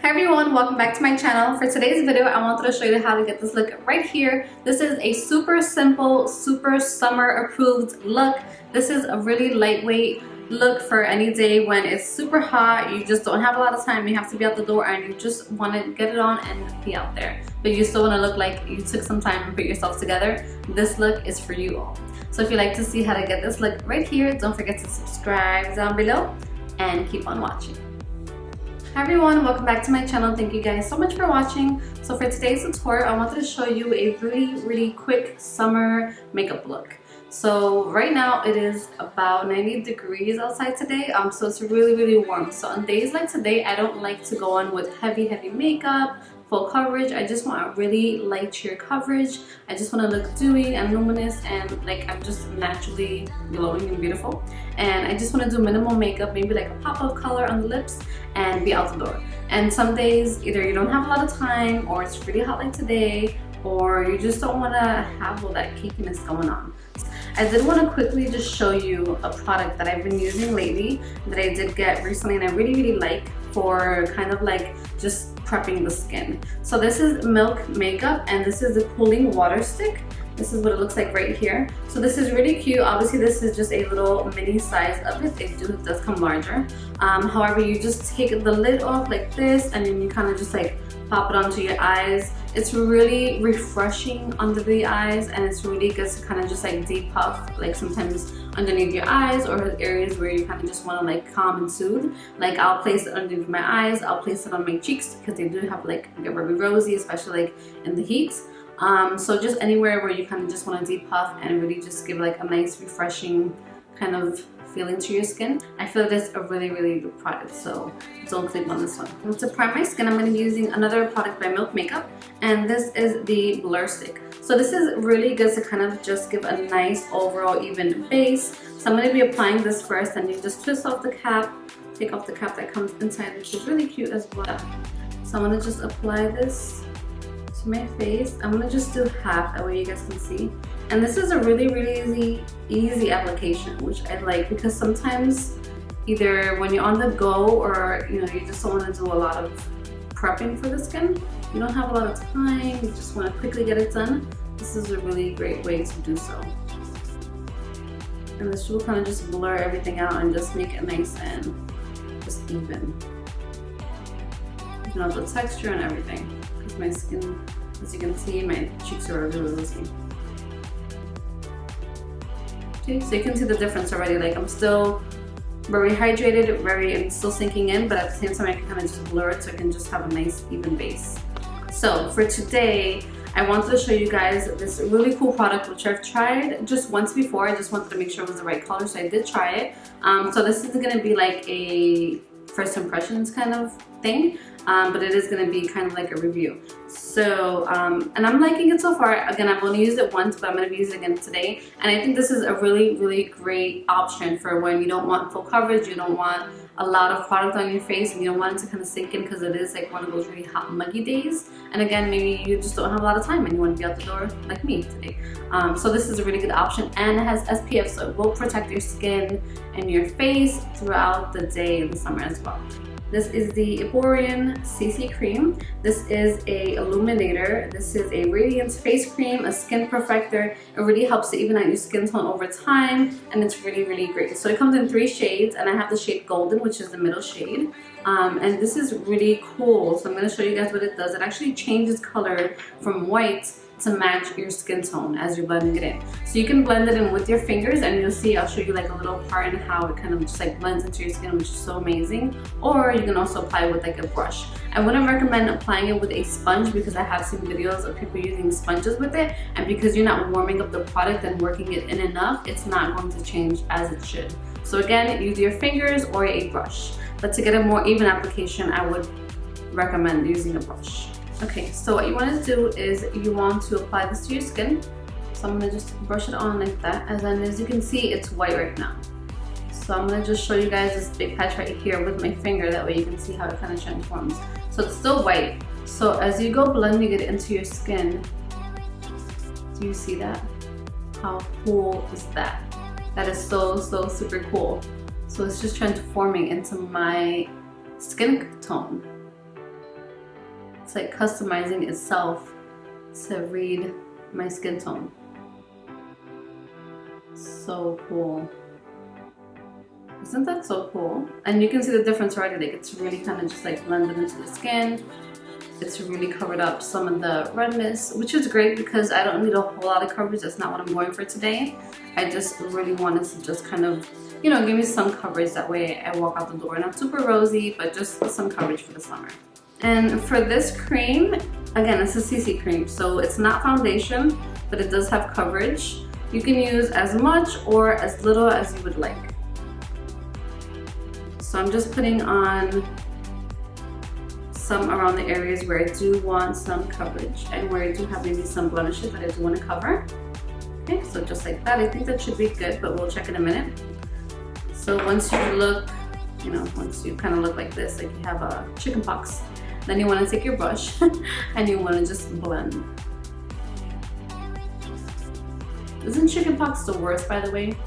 Hi everyone, welcome back to my channel. For today's video, I wanted to show you how to get this look right here. This is a super simple, super summer approved look. This is a really lightweight look for any day when it's super hot, you just don't have a lot of time, you have to be out the door and you just want to get it on and be out there. But you still want to look like you took some time and put yourself together. This look is for you all. So if you'd like to see how to get this look right here, don't forget to subscribe down below and keep on watching. Hi everyone, welcome back to my channel. Thank you guys so much for watching. So for today's tutorial, I wanted to show you a really quick summer makeup look. So right now it is about 90 degrees outside today, so it's really warm. So on days like today, I don't like to go on with heavy makeup, full coverage. I just want really light sheer coverage. I just want to look dewy and luminous and like I'm just naturally glowing and beautiful. And I just want to do minimal makeup, maybe like a pop of color on the lips and be out the door. And some days either you don't have a lot of time, or it's really hot like today, or you just don't want to have all that cakiness going on. I did want to quickly just show you a product that I've been using lately that I did get recently and I really like for kind of like just prepping the skin. So this is Milk Makeup and this is the cooling water stick. This is what it looks like right here. So this is really cute. Obviously this is just a little mini size of it. It does come larger. However, you just take the lid off like this and then you kind of just like pop it onto your eyes. It's really refreshing under the eyes and it's really good to kind of just like depuff like sometimes underneath your eyes or areas where you kind of just want to like calm and soothe. Like I'll place it underneath my eyes, I'll place it on my cheeks because they do have like get very rosy, especially like in the heat. So just anywhere where you kind of just want to depuff and really just give like a nice refreshing kind of feeling to your skin. I feel this a really good product, so don't sleep on this one. And to prime my skin, I'm going to be using another product by Milk Makeup, and this is the Blur Stick. So this is really good to kind of just give a nice overall even base. So I'm going to be applying this first, and you just twist off the cap, take off the cap that comes inside, which is really cute as well. So I'm going to just apply this to my face. I'm going to just do half, that way you guys can see. And this is a really easy application, which I like because sometimes either when you're on the go or you know you just don't want to do a lot of prepping for the skin, you don't have a lot of time, you just want to quickly get it done. This is a really great way to do so. And this will kind of just blur everything out and just make it nice and just even. You know, the texture and everything. Because my skin, as you can see, my cheeks are really rosy. Okay, so you can see the difference already. Like I'm still very hydrated, I'm still sinking in, but at the same time I can kind of just blur it so I can just have a nice even base. So for today, I wanted to show you guys this really cool product which I've tried just once before. I just wanted to make sure it was the right color, so I did try it. So this is going to be like a first impressions kind of thing, but it is going to be kind of like a review. So and I'm liking it so far. Again, I've only used it once, but I'm going to be using it again today, and I think this is a really great option for when you don't want full coverage, you don't want a lot of product on your face, and you don't want it to kind of sink in because it is like one of those really hot muggy days. And again, maybe you just don't have a lot of time and you want to be out the door like me today. So this is a really good option, and it has SPF, so it will protect your skin and your face throughout the day in the summer as well. This is the Erborian CC Cream. This is a illuminator. This is a radiance face cream, a skin perfector. It really helps to even out your skin tone over time, and it's really great. So it comes in 3 shades, and I have the shade Golden, which is the middle shade. And this is really cool. So I'm going to show you guys what it does. It actually changes color from white to match your skin tone as you're blending it in. So you can blend it in with your fingers, and you'll see I'll show you like a little part in how it kind of just like blends into your skin, which is so amazing. Or you can also apply it with like a brush. I wouldn't recommend applying it with a sponge because I have seen videos of people using sponges with it, and because you're not warming up the product and working it in enough, it's not going to change as it should. So again, use your fingers or a brush. But to get a more even application, I would recommend using a brush. Okay, so what you want to do is you want to apply this to your skin. So I'm going to just brush it on like that, and then as you can see, it's white right now. So I'm going to just show you guys this big patch right here with my finger, that way you can see how it kind of transforms. So it's still white. So as you go blending it into your skin, do you see that? How cool is that? That is so super cool. So it's just transforming into my skin tone. It's like customizing itself to read my skin tone. So cool. Isn't that so cool? And you can see the difference already. Like it's really kind of just like blended into the skin. It's really covered up some of the redness, which is great because I don't need a whole lot of coverage. That's not what I'm going for today. I just really wanted to just kind of, you know, give me some coverage. That way I walk out the door not super rosy, but just some coverage for the summer. And for this cream, again, it's a CC cream, so it's not foundation, but it does have coverage. You can use as much or as little as you would like. So I'm just putting on some around the areas where I do want some coverage and where I do have maybe some blemishes that I do want to cover. Okay, so just like that. I think that should be good, but we'll check in a minute. So once you look, you know, once you kind of look like this, like you have a chicken pox, then you want to take your brush and you want to just blend. Isn't chicken pox the worst, by the way?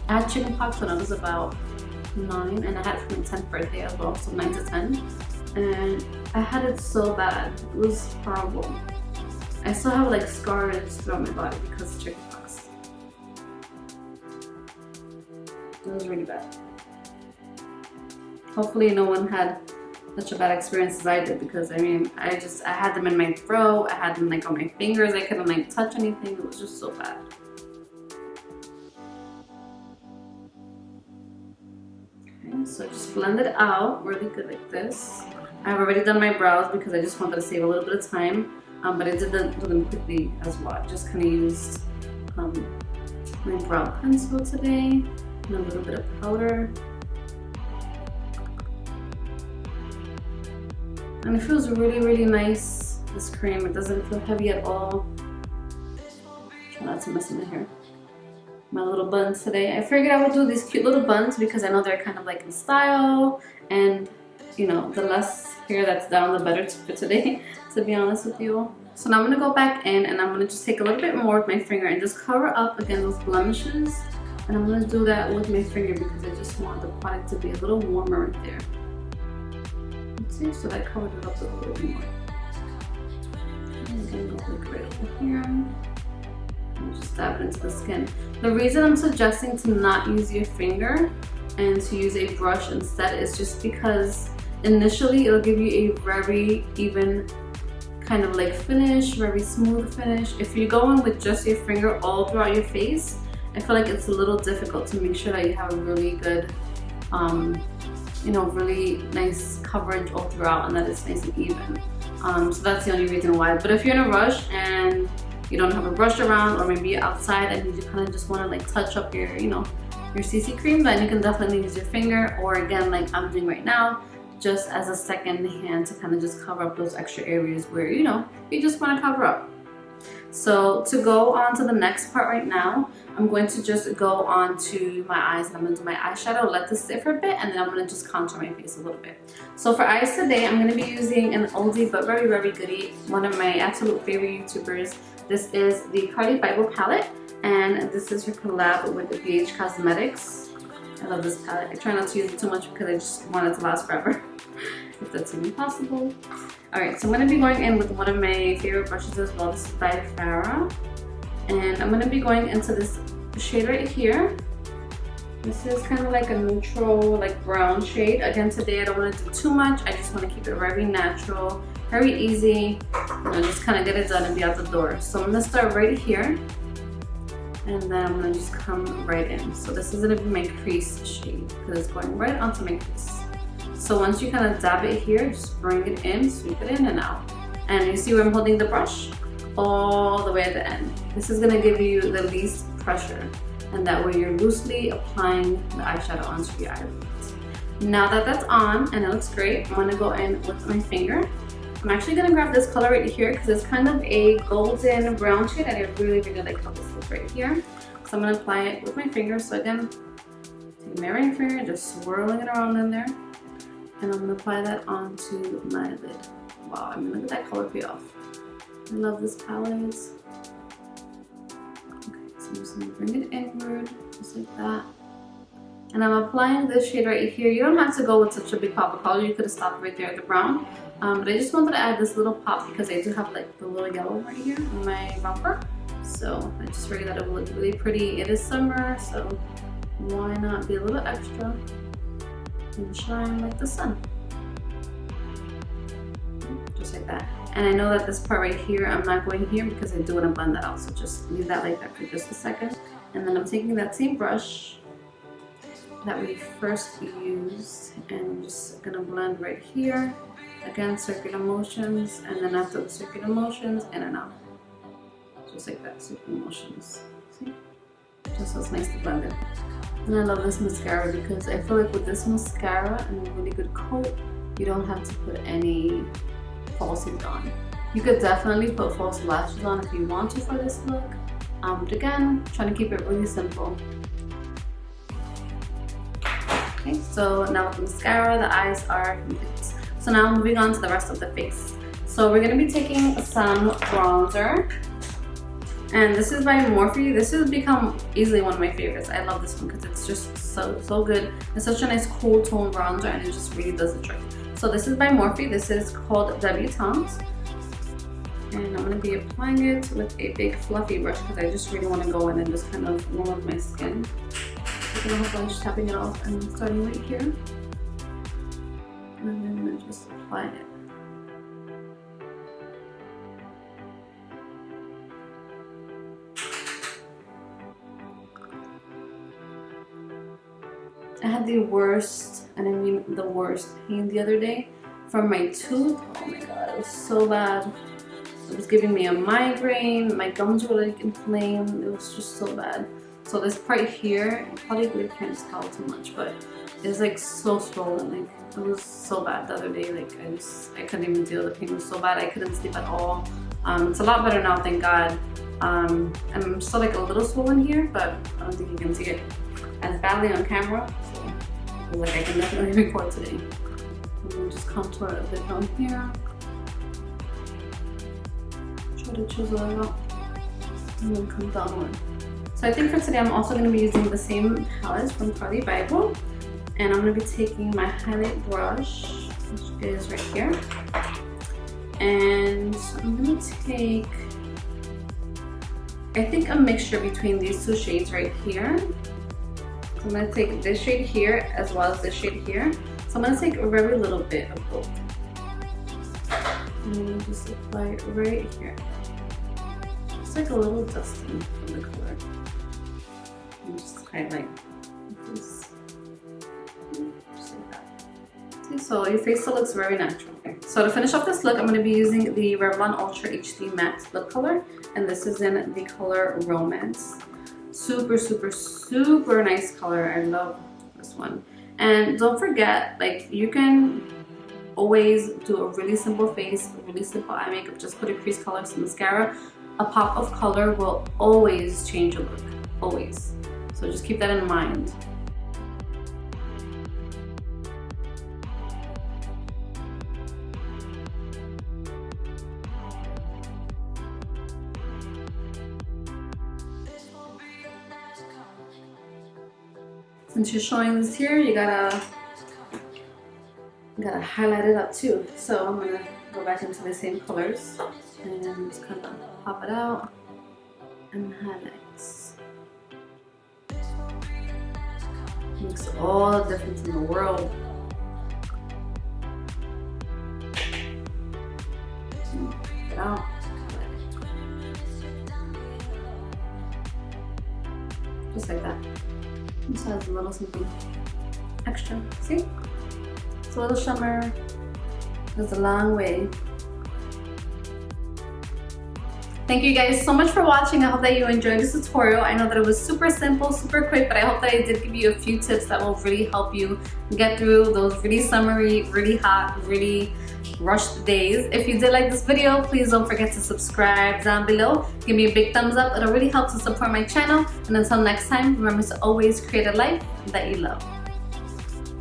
I had chicken pox when I was about 9, and I had it for my 10th birthday as well, so 9 to 10. And I had it so bad. It was horrible. I still have like scars throughout my body because of chicken pox. It was really bad. Hopefully no one had such a bad experience as I did, because I mean, I had them in my throat, I had them like on my fingers, I couldn't like touch anything. It was just so bad. Okay, so just blend it out really good like this. I've already done my brows because I just wanted to save a little bit of time, but I did do them quickly as well. I just kind of used my brow pencil today and a little bit of powder. And it feels really, really nice, this cream. It doesn't feel heavy at all. Try not to mess in my hair. My little buns today. I figured I would do these cute little buns because I know they're kind of like in style, and you know, the less hair that's down, the better for today, to be honest with you. So now I'm gonna go back in and I'm gonna just take a little bit more with my finger and just cover up again those blemishes. And I'm gonna do that with my finger because I just want the product to be a little warmer right there. Let's see, so that covered it up a little bit more. And then go like right over here. And just dab it into the skin. The reason I'm suggesting to not use your finger and to use a brush instead is just because initially it'll give you a very even kind of like finish, very smooth finish. If you go in with just your finger all throughout your face, I feel like it's a little difficult to make sure that you have a really good, you know, really nice coverage all throughout and that it's nice and even. So that's the only reason why. But if you're in a rush and you don't have a brush around, or maybe you're outside and you kind of just want to like touch up your, you know, your CC cream, then you can definitely use your finger, or again, like I'm doing right now, just as a second hand to kind of just cover up those extra areas where, you know, you just want to cover up. So to go on to the next part right now, I'm going to just go on to my eyes and I'm going to do my eyeshadow, let this sit for a bit, and then I'm going to just contour my face a little bit. So for eyes today, I'm going to be using an oldie but very, very goodie, one of my absolute favorite YouTubers. This is the Carli bybel palette, and this is her collab with the BH Cosmetics. I love this palette. I try not to use it too much because I just want it to last forever, if that's even possible. Alright, so I'm going to be going in with one of my favorite brushes as well. This is by Farah. And I'm going to be going into this shade right here. This is kind of like a neutral, like brown shade. Again, today I don't want to do too much. I just want to keep it very natural, very easy. You know, just kind of get it done and be out the door. So I'm going to start right here. And then I'm going to just come right in. So this is going to be my crease shade because it's going right onto my crease. So once you kind of dab it here, just bring it in, sweep it in and out. And you see where I'm holding the brush? All the way at the end. This is going to give you the least pressure. And that way you're loosely applying the eyeshadow onto your eyelids. Now that that's on and it looks great, I'm going to go in with my finger. I'm actually going to grab this color right here because it's kind of a golden brown shade and I really, really like how this looks right here. So I'm going to apply it with my finger. So again, take my ring finger, just swirling it around in there. And I'm going to apply that onto my lid. Wow, I mean, look at that color payoff. I love this palette. Okay, so I'm just going to bring it inward, just like that. And I'm applying this shade right here. You don't have to go with such a big pop of color. You could have stopped right there at the brown. But I just wanted to add this little pop because I do have like the little yellow right here on my bumper. So I just figured that it would look really pretty. It is summer, so why not be a little extra and shine like the sun? Just like that. And I know that this part right here, I'm not going here because I do want to blend that out. So just leave that like that for just a second. And then I'm taking that same brush that we first used and I'm just gonna blend right here. Again, circular motions, and then after the circular motions, in and out. Just like that, circular motions. See? Just so it's nice to blend it. And I love this mascara because I feel like with this mascara and a really good coat, you don't have to put any falsies on. You could definitely put false lashes on if you want to for this look. But again, trying to keep it really simple. Okay, so now with the mascara, the eyes are complete. So now moving on to the rest of the face. So we're going to be taking some bronzer. And this is by Morphe. This has become easily one of my favorites. I love this one because it's just so good. It's such a nice cool tone bronzer and it just really does the trick. So this is by Morphe. This is called Debutant. And I'm going to be applying it with a big fluffy brush because I just really want to go in and just kind of warm up my skin. So I'm going to just tapping it off and starting right here. And then I'm going to just apply it. I had the worst, and I mean the worst, pain the other day from my tooth. Oh my god, it was so bad. It was giving me a migraine. My gums were like inflamed. It was just so bad. So this part here, you probably can't tell too much, but it's like so swollen. Like it was so bad the other day. Like I couldn't even deal. The pain was so bad. I couldn't sleep at all. It's a lot better now, thank God. I'm still like a little swollen here, but I don't think you can see it as badly on camera. So I feel like I can definitely record today. I'm gonna just contour a bit down here. Try to chisel it out and then come downward. So I think for today I'm also going to be using the same palette from Carli bybel, and I'm going to be taking my highlight brush, which is right here, and I'm going to take, I think, a mixture between these two shades right here. So I'm going to take this shade here as well as this shade here. So I'm going to take a very little bit of both and just apply it right here. It's like a little dusting from the color. And just highlight this. Just like that. See, so your face still looks very natural. Okay. So to finish off this look, I'm going to be using the Revlon Ultra HD Matte Lip Color, and this is in the color Romance. Super, super, super nice color. I love this one. And don't forget, like, you can always do a really simple face, a really simple eye makeup. Just put a crease color, some mascara. A pop of color will always change your look. Always. So just keep that in mind. Since you're showing this here, you gotta highlight it up too. So I'm gonna go back into the same colors and just kind of pop it out and highlights. Makes all the difference in the world. Get it out. Just like that. Just has a little something extra. See? It's a little shimmer. Goes a long way. Thank you guys so much for watching. I hope that you enjoyed this tutorial. I know that it was super simple, super quick, but I hope that I did give you a few tips that will really help you get through those really summery, really hot, really rushed days. If you did like this video, please don't forget to subscribe down below. Give me a big thumbs up. It'll really help to support my channel. And until next time, remember to always create a life that you love.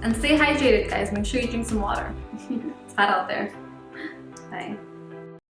And stay hydrated, guys. Make sure you drink some water. It's hot out there. Bye.